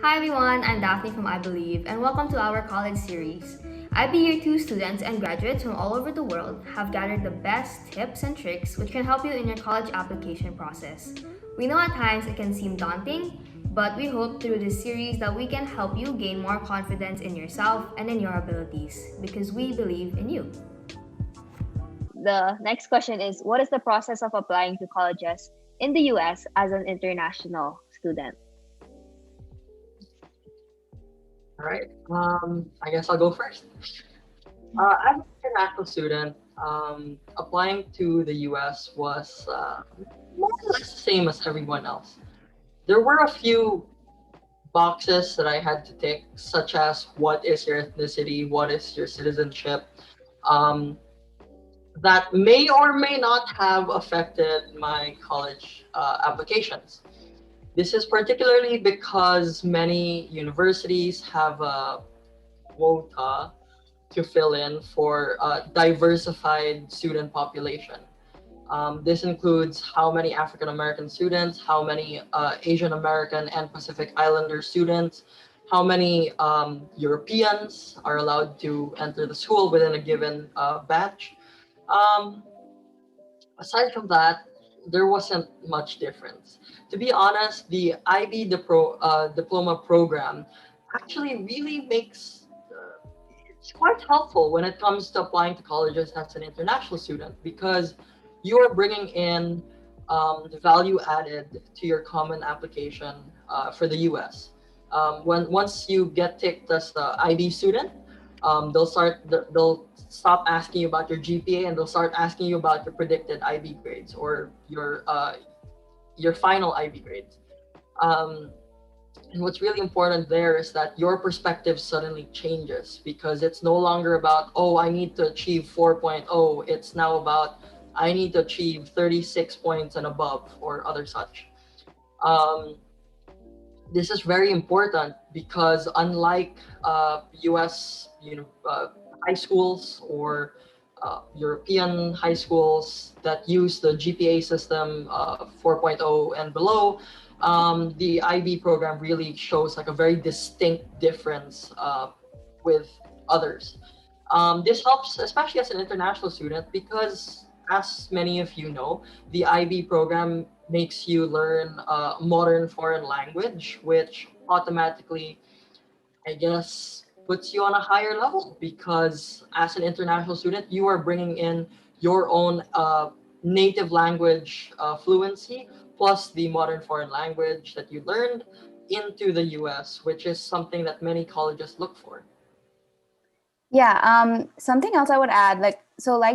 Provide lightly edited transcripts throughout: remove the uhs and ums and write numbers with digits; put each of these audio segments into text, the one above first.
Hi everyone, I'm Daphne from IBlieve, and welcome to our college series. IB Year 2 students and graduates from all over the world have gathered the best tips and tricks which can help you in your college application process. We know at times it can seem daunting, but we hope through this series that we can help you gain more confidence in yourself and in your abilities because we believe in you. The next question is, what is the process of applying to colleges in the US as an international student? All right. I guess I'll go first. As an international student, applying to the U.S. was more or less the same as everyone else. There were a few boxes that I had to tick, such as what is your ethnicity, what is your citizenship, um, that may or may not have affected my college applications. This is particularly because many universities have a quota to fill in for a diversified student population. This includes how many African American students, how many Asian American and Pacific Islander students, how many Europeans are allowed to enter the school within a given batch. Um, Aside from that, there wasn't much difference. To be honest, the diploma program actually really makes it's quite helpful when it comes to applying to colleges as an international student because you are bringing in the value added to your common application for the U.S. When once you get ticked as the IB student, they'll stop asking you about your GPA and they'll start asking you about your predicted IB grades or your final IB grades. Um, and what's really important there is that your perspective suddenly changes because it's no longer about, oh, I need to achieve 4.0. It's now about, I need to achieve 36 points and above or other such. Um, this is very important because unlike US high schools or European high schools that use the GPA system 4.0 and below, the IB program really shows like a very distinct difference with others. This helps, especially as an international student, because as many of you know, the IB program makes you learn a modern foreign language, which automatically, I guess, puts you on a higher level because as an international student, you are bringing in your own native language fluency plus the modern foreign language that you learned into the US, which is something that many colleges look for. Yeah, something else I would add, like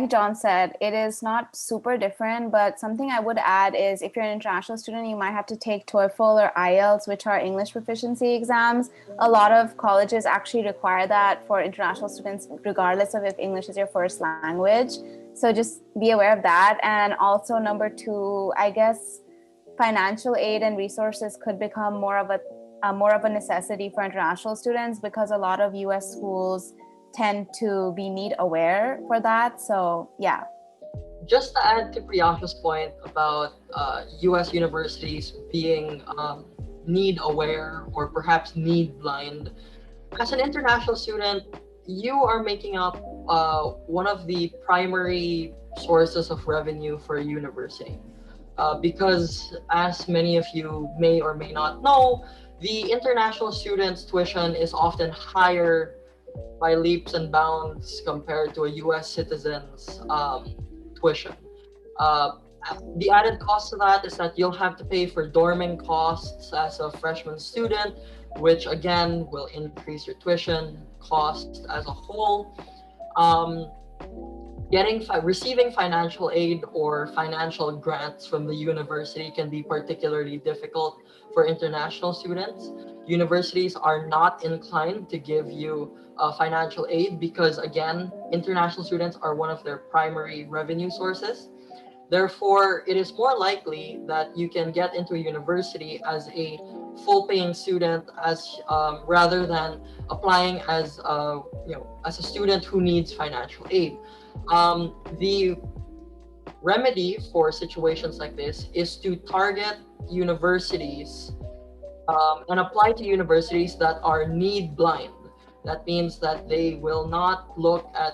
John said, it is not super different, but something I would add is if you're an international student, you might have to take TOEFL or IELTS, which are English proficiency exams. A lot of colleges actually require that for international students, regardless of if English is your first language. So just be aware of that. And also number two, I guess financial aid and resources could become more of a necessity for international students because a lot of US schools tend to be need aware for that. So yeah. Just to add to Priyasha's point about US universities being need aware or perhaps need blind, as an international student, you are making up one of the primary sources of revenue for a university. Because, as many of you may or may not know, the international students' tuition is often higher by leaps and bounds compared to a US citizen's tuition. Uh, the added cost of that is that you'll have to pay for dorming costs as a freshman student, which again will increase your tuition cost as a whole. Um, Receiving financial aid or financial grants from the university can be particularly difficult for international students. Universities are not inclined to give you financial aid because, again, international students are one of their primary revenue sources. Therefore, it is more likely that you can get into a university as a full-paying student, as rather than applying as as a student who needs financial aid. The remedy for situations like this is to target universities and apply to universities that are need blind. That means that they will not look at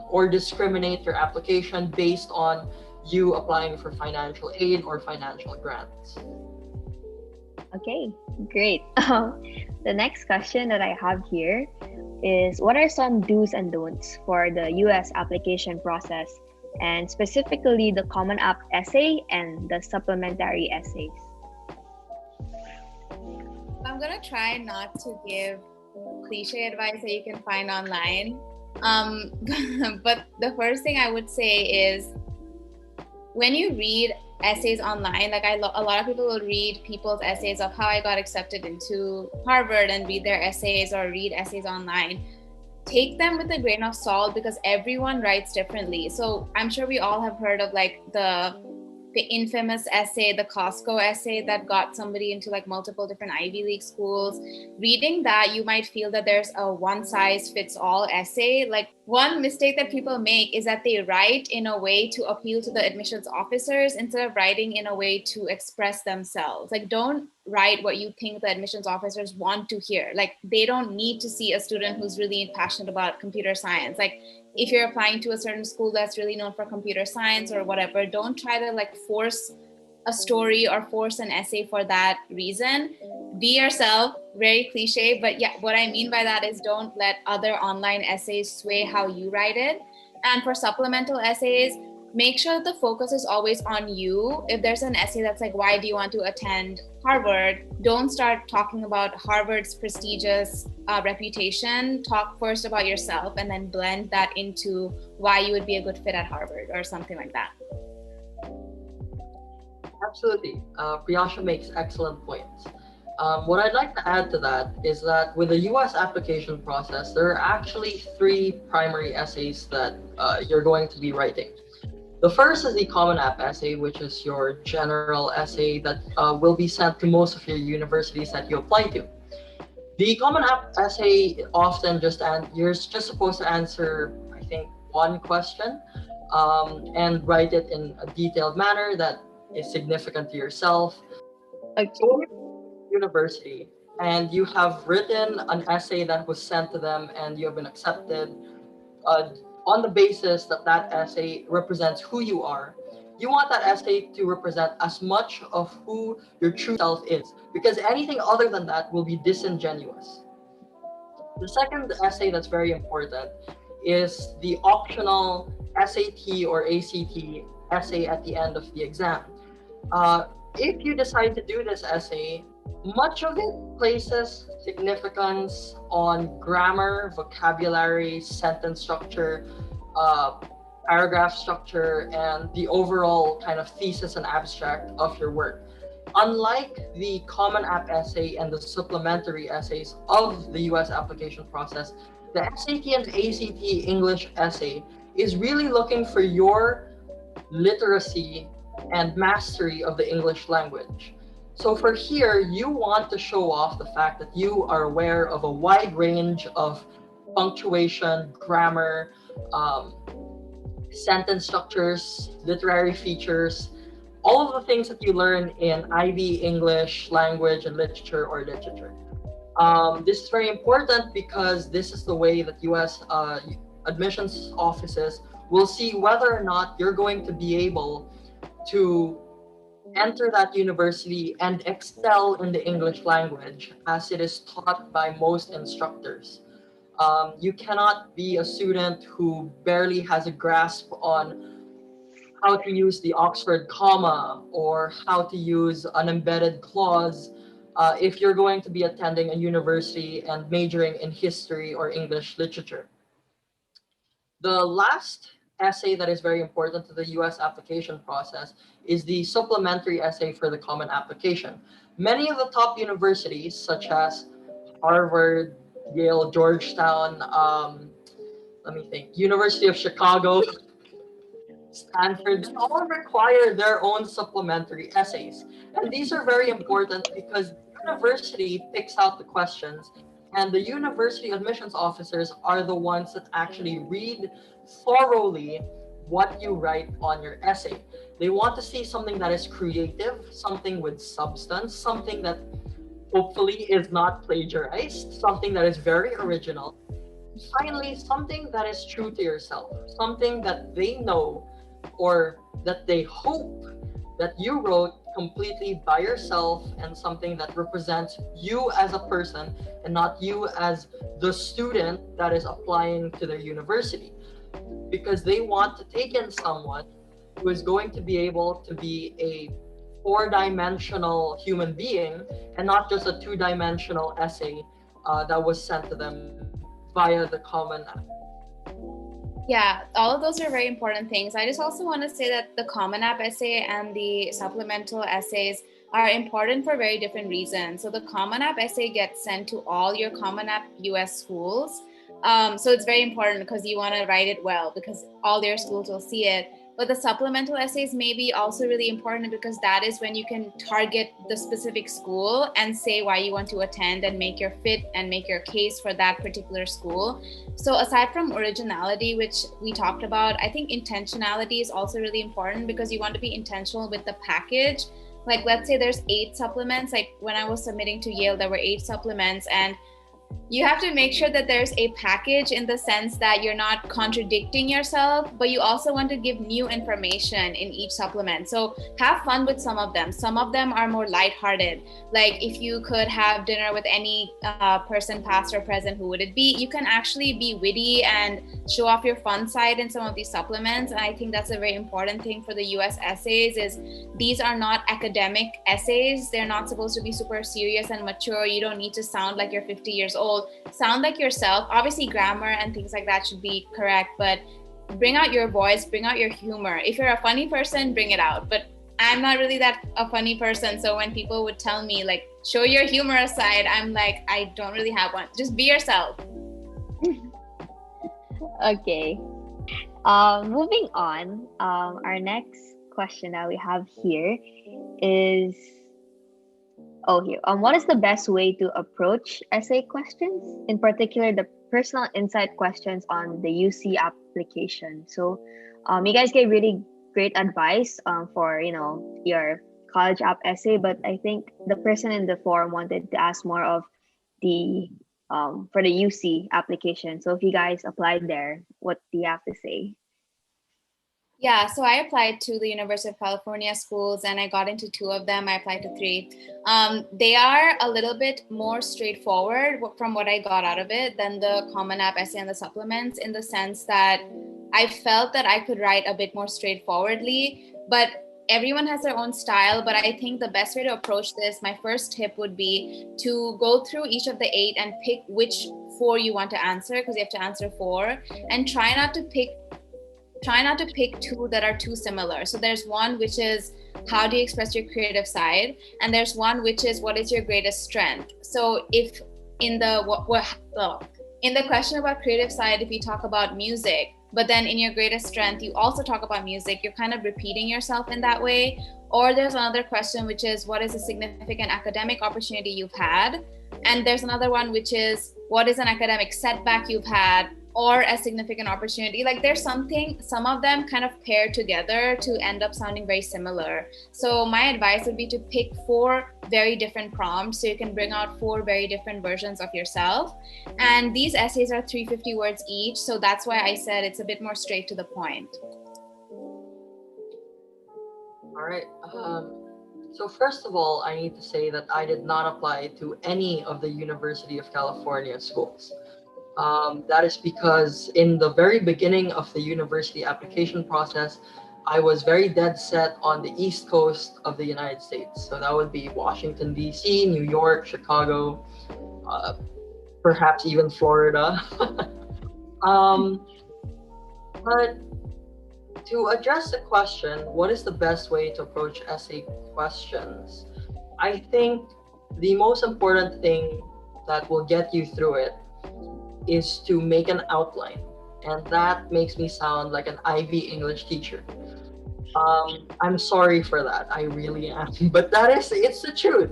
or discriminate your application based on you applying for financial aid or financial grants. Okay, great. The next question that I have here is, what are some do's and don'ts for the US application process, and specifically the Common App essay and the supplementary essays? I'm gonna try not to give cliche advice that you can find online. But the first thing I would say is, when you read essays online, like a lot of people will read people's essays of how I got accepted into Harvard and read their essays or read essays online. Take them with a grain of salt because everyone writes differently. So I'm sure we all have heard of like the infamous essay, the Costco essay that got somebody into like multiple different Ivy League schools. Reading that, you might feel that there's a one size fits all essay. Like, one mistake that people make is that they write in a way to appeal to the admissions officers instead of writing in a way to express themselves. Like, don't write what you think the admissions officers want to hear. Like, they don't need to see a student who's really passionate about computer science. Like, if you're applying to a certain school that's really known for computer science or whatever, don't try to like force a story or force an essay for that reason. Be yourself, very cliche, but yeah, what I mean by that is don't let other online essays sway how you write it. And for supplemental essays, make sure the focus is always on you. If there's an essay that's like, why do you want to attend Harvard? Don't start talking about Harvard's prestigious reputation. Talk first about yourself and then blend that into why you would be a good fit at Harvard or something like that. Absolutely. Priyasha makes excellent points. What I'd like to add to that is that with the US application process, there are actually three primary essays that you're going to be writing. The first is the Common App essay, which is your general essay that will be sent to most of your universities that you apply to. The Common App essay often you're just supposed to answer, I think, one question and write it in a detailed manner that is significant to yourself. Okay. So when you're at university and you have written an essay that was sent to them and you have been accepted, on the basis that that essay represents who you are, you want that essay to represent as much of who your true self is, because anything other than that will be disingenuous. The second essay that's very important is the optional SAT or ACT essay at the end of the exam. If you decide to do this essay, much of it places significance on grammar, vocabulary, sentence structure, paragraph structure, and the overall kind of thesis and abstract of your work. Unlike the Common App essay and the supplementary essays of the US application process, the SAT and ACT English essay is really looking for your literacy and mastery of the English language. So for here, you want to show off the fact that you are aware of a wide range of punctuation, grammar, sentence structures, literary features, all of the things that you learn in IB English, language and literature or literature. This is very important because this is the way that US admissions offices will see whether or not you're going to be able to enter that university and excel in the English language as it is taught by most instructors. You cannot be a student who barely has a grasp on how to use the Oxford comma or how to use an embedded clause if you're going to be attending a university and majoring in history or English literature. The last essay that is very important to the US application process is the supplementary essay for the common application. Many of the top universities, such as Harvard, Yale, Georgetown, University of Chicago, Stanford, they all require their own supplementary essays. And these are very important because the university picks out the questions and the university admissions officers are the ones that actually read thoroughly what you write on your essay. They want to see something that is creative, something with substance, something that hopefully is not plagiarized, something that is very original. Finally, something that is true to yourself, something that they know or that they hope that you wrote completely by yourself, and something that represents you as a person and not you as the student that is applying to their university. Because they want to take in someone who is going to be able to be a four-dimensional human being and not just a two-dimensional essay that was sent to them via the Common App. Yeah, all of those are very important things. I just also want to say that the Common App essay and the supplemental essays are important for very different reasons. So the Common App essay gets sent to all your Common App US schools. So it's very important because you want to write it well, because all your schools will see it. But the supplemental essays may be also really important because that is when you can target the specific school and say why you want to attend and make your fit and make your case for that particular school. So aside from originality, which we talked about, I think intentionality is also really important because you want to be intentional with the package. Like, let's say there's 8 supplements. Like when I was submitting to Yale, there were 8 supplements, and you have to make sure that there's a package in the sense that you're not contradicting yourself, but you also want to give new information in each supplement. So have fun with some of them. Some of them are more lighthearted. Like if you could have dinner with any person, past or present, who would it be? You can actually be witty and show off your fun side in some of these supplements. And I think that's a very important thing for the US essays is these are not academic essays. They're not supposed to be super serious and mature. You don't need to sound like you're 50 years old. Sound like yourself. Obviously grammar and things like that should be correct, but bring out your voice, bring out your humor. If you're a funny person, bring it out. But I'm not really that a funny person, so when people would tell me like show your humor side, I'm like, I don't really have one. Just be yourself. Okay. Moving on. Our next question that we have here is here. What is the best way to approach essay questions? In particular, the personal insight questions on the UC application. So, you guys gave really great advice for your college app essay, but I think the person in the forum wanted to ask more of the for the UC application. So if you guys applied there, what do you have to say? Yeah, so I applied to the University of California schools and I got into 2 of them. I applied to 3. They are a little bit more straightforward from what I got out of it than the Common App essay and the supplements, in the sense that I felt that I could write a bit more straightforwardly, but everyone has their own style. But I think the best way to approach this, my first tip would be to go through each of the 8 and pick which 4 you want to answer, because you have to answer 4, and try not to pick 2 that are too similar. So there's one which is how do you express your creative side, and there's one which is what is your greatest strength. So if in the question about creative side, if you talk about music, but then in your greatest strength you also talk about music, you're kind of repeating yourself in that way. Or there's another question which is what is a significant academic opportunity you've had, and there's another one which is what is an academic setback you've had or a significant opportunity. Like there's something, some of them kind of pair together to end up sounding very similar. So my advice would be to pick 4 very different prompts so you can bring out 4 very different versions of yourself. And these essays are 350 words each, so that's why I said it's a bit more straight to the point. All right. So first of all, I need to say that I did not apply to any of the University of California schools. That is because in the very beginning of the university application process, I was very dead set on the East Coast of the United States. So that would be Washington, D.C., New York, Chicago, perhaps even Florida. But to address the question, what is the best way to approach essay questions? I think the most important thing that will get you through it is to make an outline. And that makes me sound like an IB English teacher. I'm sorry for that, I really am. But it's the truth.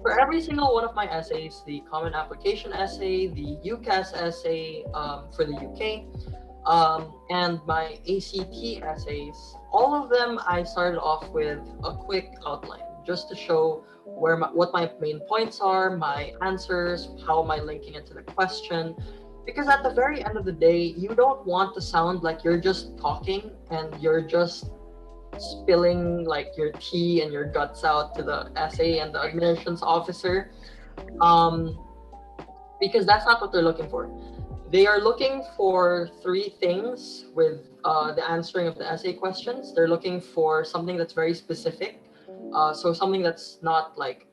For every single one of my essays, the Common Application essay, the UCAS essay for the UK, and my ACT essays, all of them I started off with a quick outline, just to show what my main points are, my answers, how am I linking it to the question. Because at the very end of the day, you don't want to sound like you're just talking and you're just spilling like your tea and your guts out to the essay and the admissions officer, um, because that's not what they're looking for. They are looking for three things with the answering of the essay questions. They're looking for something that's very specific, so something that's not like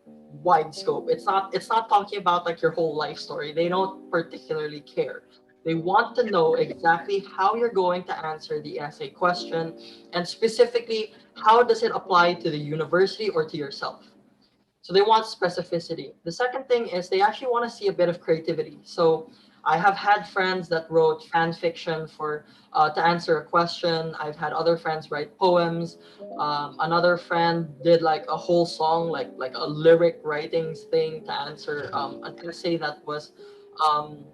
wide scope. It's not talking about like your whole life story. They don't particularly care. They want to know exactly how you're going to answer the essay question, and specifically how does it apply to the university or to yourself. So they want specificity. The second thing is they actually want to see a bit of creativity. So I have had friends that wrote fan fiction for to answer a question. I've had other friends write poems. Another friend did like a whole song, like a lyric writings thing to answer an essay that was, um,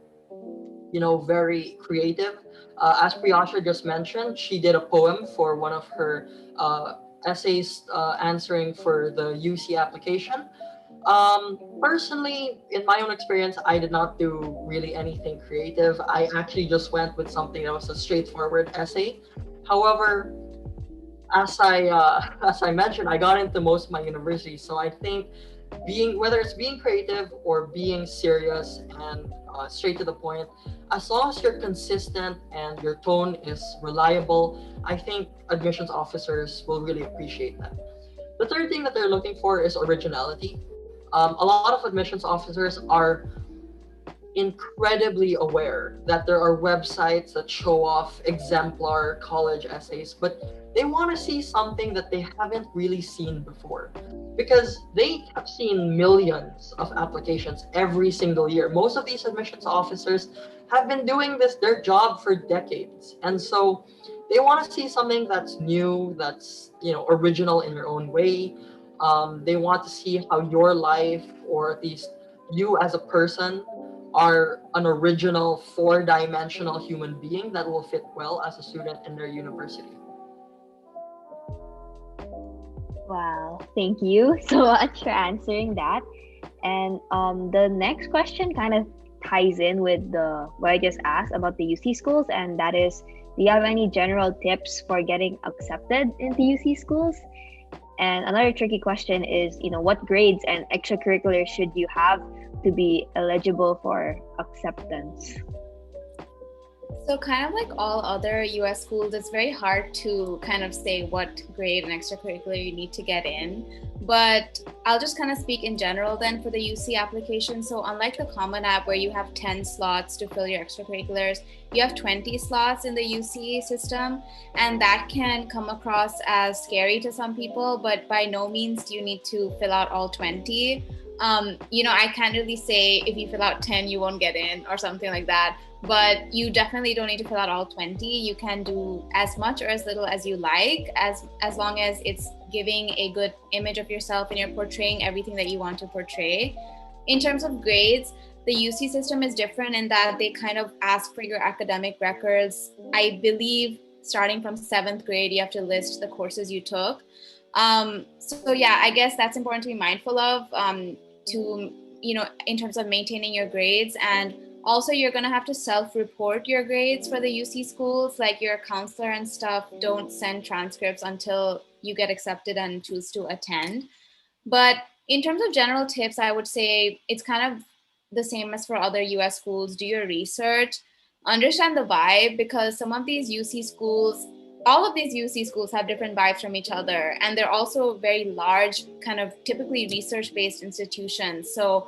very creative. As Priyasha just mentioned, she did a poem for one of her essays answering for the UC application. Personally, in my own experience, I did not do really anything creative. I actually just went with something that was a straightforward essay. However, as I mentioned, I got into most of my universities, so I think whether it's being creative or being serious and straight to the point, as long as you're consistent and your tone is reliable, I think admissions officers will really appreciate that. The third thing that they're looking for is originality. A lot of admissions officers are incredibly aware that there are websites that show off exemplar college essays, but they want to see something that they haven't really seen before, because they have seen millions of applications every single year. Most of these admissions officers have been doing their job for decades, and so they want to see something that's new, that's original in your own way. They want to see how your life, or at least you as a person, are an original four-dimensional human being that will fit well as a student in their university. Wow, thank you so much for answering that. And the next question kind of ties in with what I just asked about the UC schools, and that is, do you have any general tips for getting accepted into UC schools? And another tricky question is, what grades and extracurriculars should you have to be eligible for acceptance? So kind of like all other US schools, it's very hard to kind of say what grade and extracurricular you need to get in. But I'll just kind of speak in general then for the UC application. So unlike the Common App where you have 10 slots to fill your extracurriculars, you have 20 slots in the UC system. And that can come across as scary to some people, but by no means do you need to fill out all 20. I can't really say if you fill out 10, you won't get in or something like that. But you definitely don't need to fill out all 20. You can do as much or as little as you like, as long as it's giving a good image of yourself and you're portraying everything that you want to portray. In terms of grades, the UC system is different in that they kind of ask for your academic records. I believe starting from 7th grade, you have to list the courses you took. So yeah, I guess that's important to be mindful of in terms of maintaining your grades. And also, you're going to have to self-report your grades for the UC schools, like your counselor and stuff don't send transcripts until you get accepted and choose to attend. But in terms of general tips, I would say it's kind of the same as for other US schools. Do your research, understand the vibe, because some of these UC schools, all of these UC schools have different vibes from each other. And they're also very large, kind of typically research-based institutions. So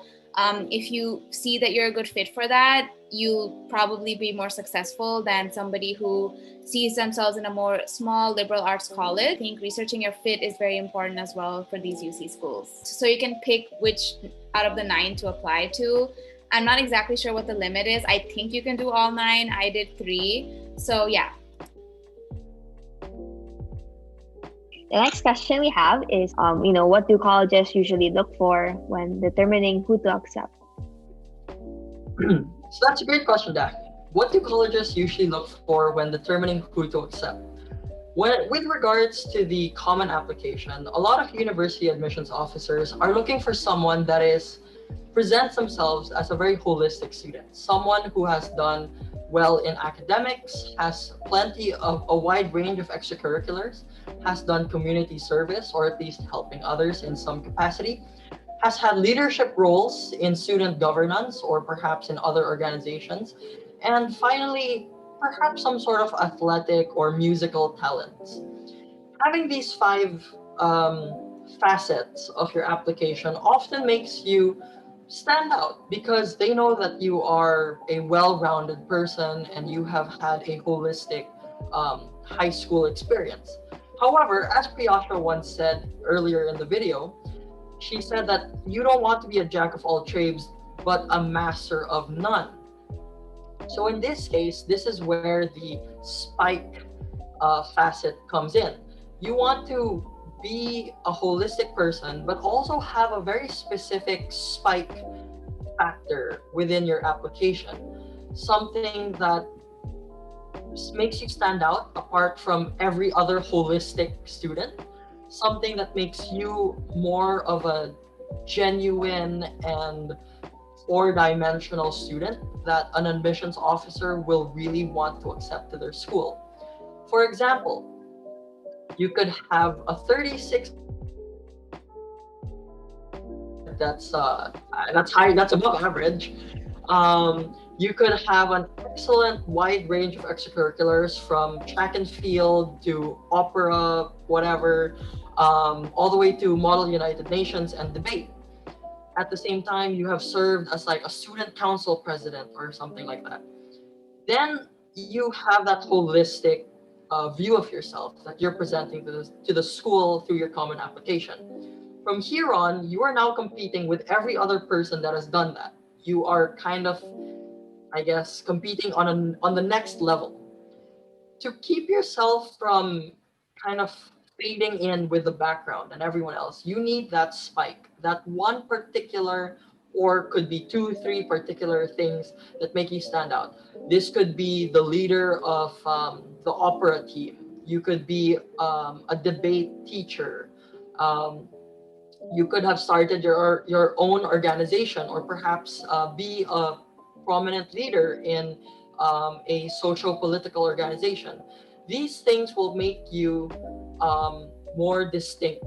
if you see that you're a good fit for that, you'll probably be more successful than somebody who sees themselves in a more small liberal arts college. I think researching your fit is very important as well for these UC schools. So you can pick which out of the 9 to apply to. I'm not exactly sure what the limit is. I think you can do all 9. I did 3. So yeah. The next question we have is, what do colleges usually look for when determining who to accept? So that's a great question, Daphne. What do colleges usually look for when determining who to accept? With regards to the common application, a lot of university admissions officers are looking for someone that presents themselves as a very holistic student, someone who has done well in academics, has plenty of a wide range of extracurriculars, has done community service or at least helping others in some capacity, has had leadership roles in student governance or perhaps in other organizations, and finally, perhaps some sort of athletic or musical talents. Having these five facets of your application often makes you stand out because they know that you are a well-rounded person and you have had a holistic high school experience. However, as Priyasha once said earlier in the video, she said that you don't want to be a jack of all trades, but a master of none. So in this case, this is where the spike facet comes in. You want to be a holistic person, but also have a very specific spike factor within your application. Something that makes you stand out apart from every other holistic student. Something that makes you more of a genuine and four-dimensional student that an admissions officer will really want to accept to their school. For example, you could have a 36 that's high, that's above average. You could have an excellent wide range of extracurriculars from track and field to opera, whatever, all the way to Model United Nations and debate. At the same time, you have served as like a student council president or something like that. Then you have that holistic view of yourself that you're presenting to the school through your common application. From here on, you are now competing with every other person that has done that. You are kind of, I guess, competing on the next level. To keep yourself from kind of fading in with the background and everyone else, you need that spike, that one particular, or could be two, three particular things that make you stand out. This could be the leader of the opera team. You could be a debate teacher. You could have started your own organization, or perhaps be a prominent leader in a social political organization. These things will make you more distinct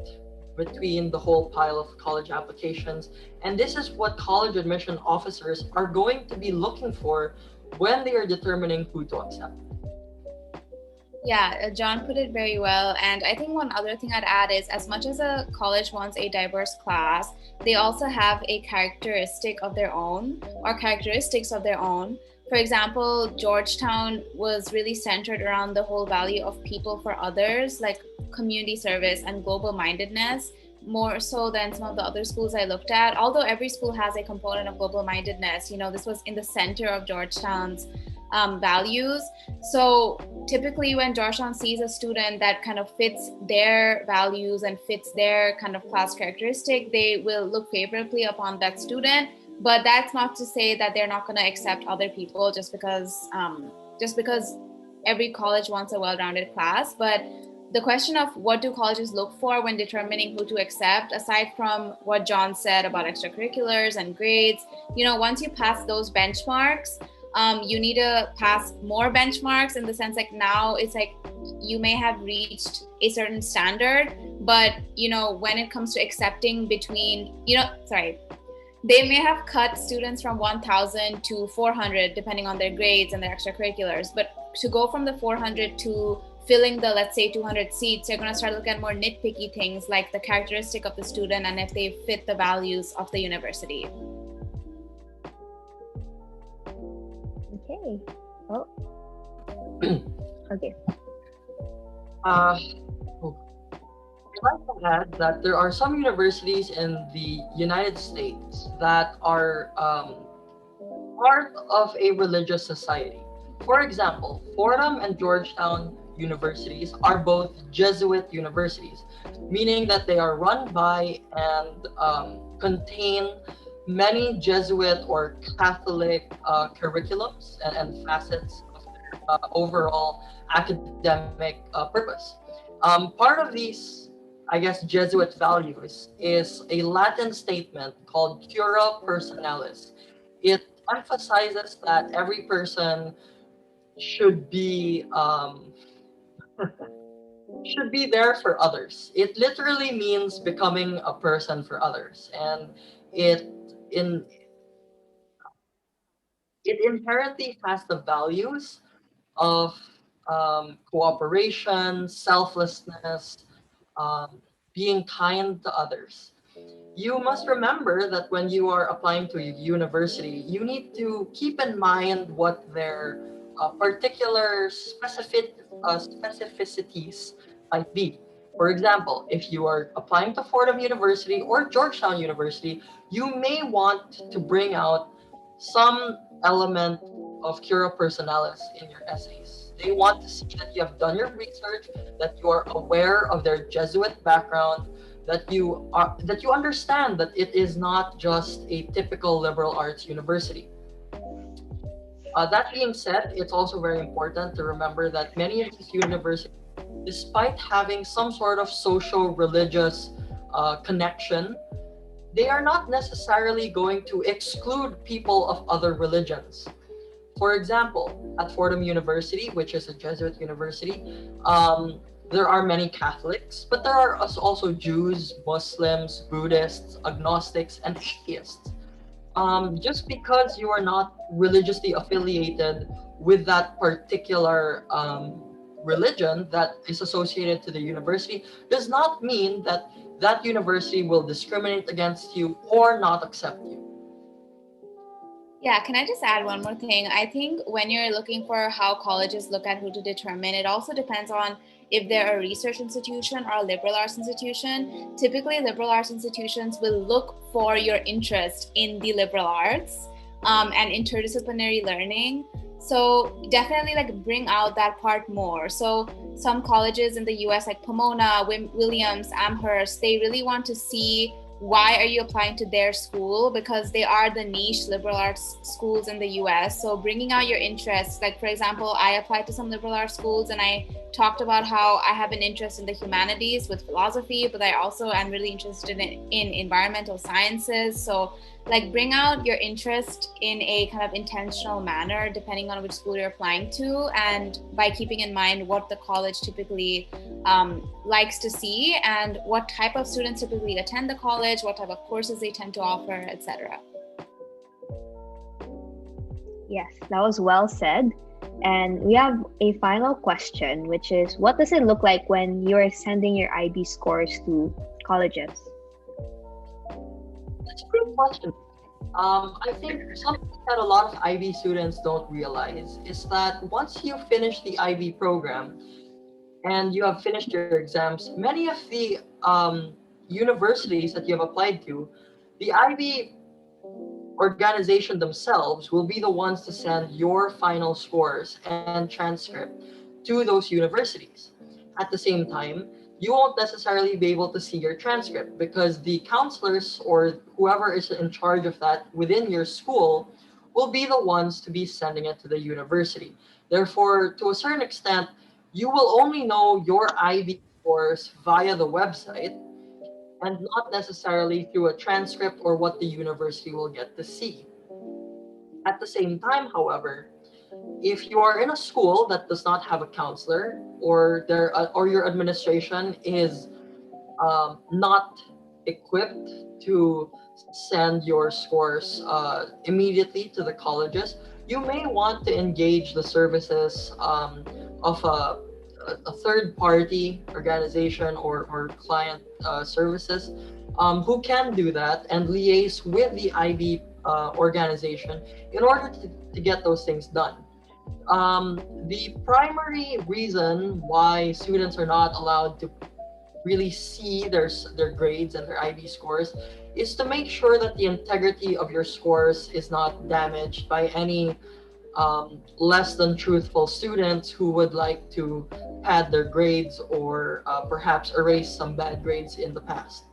between the whole pile of college applications. And this is what college admission officers are going to be looking for when they are determining who to accept. Yeah, John put it very well. And I think one other thing I'd add is, as much as a college wants a diverse class, they also have a characteristic of their own, or characteristics of their own. For example, Georgetown was really centered around the whole value of people for others, like community service and global mindedness, more so than some of the other schools I looked at. Although every school has a component of global mindedness, this was in the center of Georgetown's values. So typically when Georgetown sees a student that kind of fits their values and fits their kind of class characteristic, they will look favorably upon that student. But that's not to say that they're not going to accept other people just because every college wants a well-rounded class. But the question of what do colleges look for when determining who to accept, aside from what John said about extracurriculars and grades, once you pass those benchmarks, you need to pass more benchmarks, in the sense like now it's like you may have reached a certain standard, but when it comes to accepting between, they may have cut students from 1,000 to 400 depending on their grades and their extracurriculars, but to go from the 400 to filling the, let's say, 200 seats, you're going to start looking at more nitpicky things like the characteristic of the student and if they fit the values of the university. Okay. Oh. Okay. I'd like to add that there are some universities in the United States that are part of a religious society. For example, Fordham and Georgetown universities are both Jesuit universities, meaning that they are run by and contain many Jesuit or Catholic curriculums and facets of their overall academic purpose. Part of these, I guess, Jesuit values is a Latin statement called cura personalis. It emphasizes that every person should be should be there for others. It literally means becoming a person for others, and it in it inherently has the values of cooperation, selflessness, um, being kind to others. You must remember that when you are applying to a university, you need to keep in mind what their particular specificities might be. For example, if you are applying to Fordham University or Georgetown University, you may want to bring out some element of cura personalis in your essays. They want to see that you have done your research, that you are aware of their Jesuit background, that you understand that it is not just a typical liberal arts university. That being said, it's also very important to remember that many of these universities, despite having some sort of social religious connection, they are not necessarily going to exclude people of other religions. For example, at Fordham University, which is a Jesuit university, there are many Catholics, but there are also Jews, Muslims, Buddhists, agnostics, and atheists. Just because you are not religiously affiliated with that particular religion that is associated to the university does not mean that that university will discriminate against you or not accept you. Yeah, can I just add one more thing? I think when you're looking for how colleges look at who to determine, it also depends on if they're a research institution or a liberal arts institution. Typically, liberal arts institutions will look for your interest in the liberal arts and interdisciplinary learning. So definitely like bring out that part more. So some colleges in the US like Pomona, Williams, Amherst, they really want to see why are you applying to their school, because they are the niche liberal arts schools in the US. So bringing out your interests, like for example, I applied to some liberal arts schools and I talked about how I have an interest in the humanities with philosophy, but I also am really interested in environmental sciences. So like bring out your interest in a kind of intentional manner depending on which school you're applying to, and by keeping in mind what the college typically likes to see and what type of students typically attend the college, what type of courses they tend to offer, etc. Yes, that was well said. And we have a final question, which is what does it look like when you're sending your IB scores to colleges? That's a great question. I think something that a lot of IB students don't realize is that once you finish the IB program and you have finished your exams, many of the universities that you have applied to, the IB organization themselves will be the ones to send your final scores and transcript to those universities. At the same time, you won't necessarily be able to see your transcript because the counselors or whoever is in charge of that within your school will be the ones to be sending it to the university. Therefore, to a certain extent, you will only know your IB scores via the website and not necessarily through a transcript or what the university will get to see. At the same time, however, if you are in a school that does not have a counselor or your administration is not equipped to send your scores immediately to the colleges, you may want to engage the services of a third party organization or client services who can do that and liaise with the IB organization in order to get those things done. The primary reason why students are not allowed to really see their grades and their IB scores is to make sure that the integrity of your scores is not damaged by any less than truthful students who would like to pad their grades or perhaps erase some bad grades in the past.